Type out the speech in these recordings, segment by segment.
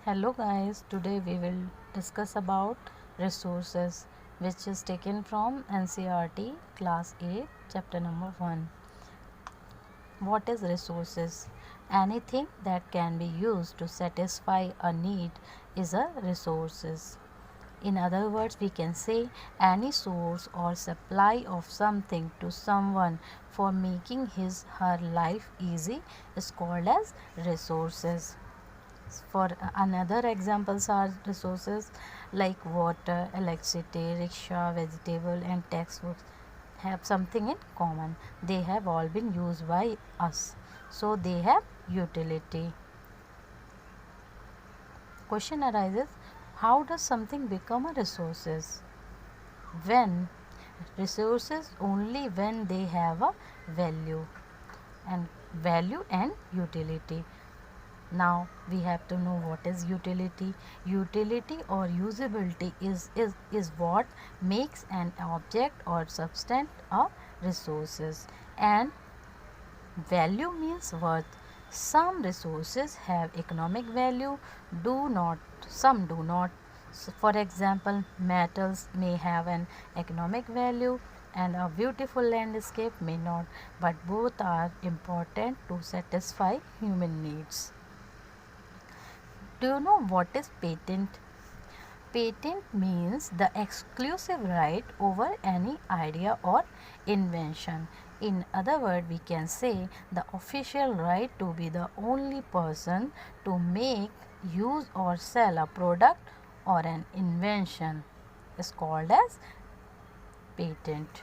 Hello guys, today we will discuss about resources which is taken from NCERT class 8 chapter number 1. What is resources? Anything that can be used to satisfy a need is a resources. In other words, we can say any source or supply of something to someone for making his her life easy is called as resources. For another examples are resources like water, electricity, rickshaw, vegetable and textbooks have something in common. They have all been used by us. So they have utility. Question arises, how does something become a resources? When resources only when they have a value and utility. Now we have to know what is utility. Utility or usability is what makes an object or substance a resources, and value means worth. Some resources have economic value, some do not. So for example, metals may have an economic value and a beautiful landscape may not, but both are important to satisfy human needs. Do you know what is patent? Patent means the exclusive right over any idea or invention. In other words, we can say the official right to be the only person to make, use or sell a product or an invention is called as patent.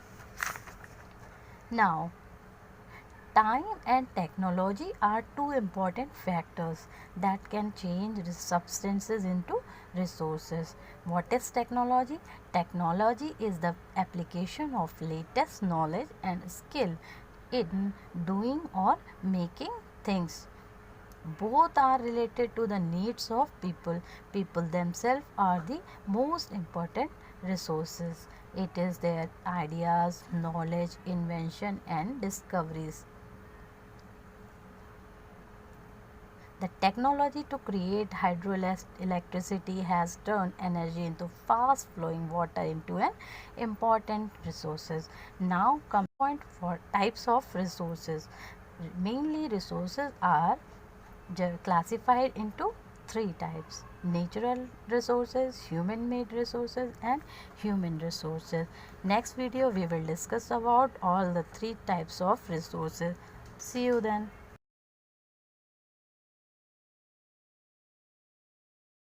Now, time and technology are two important factors that can change substances into resources. What is technology? Technology is the application of latest knowledge and skill in doing or making things. Both are related to the needs of people. People themselves are the most important resources. It is their ideas, knowledge, invention and discoveries. The technology to create hydroelectricity has turned energy into fast flowing water into an important resources. Now come point for types of resources. Mainly resources are classified into three types: natural resources, human made resources and human resources. Next video we will discuss about all the three types of resources. See you then.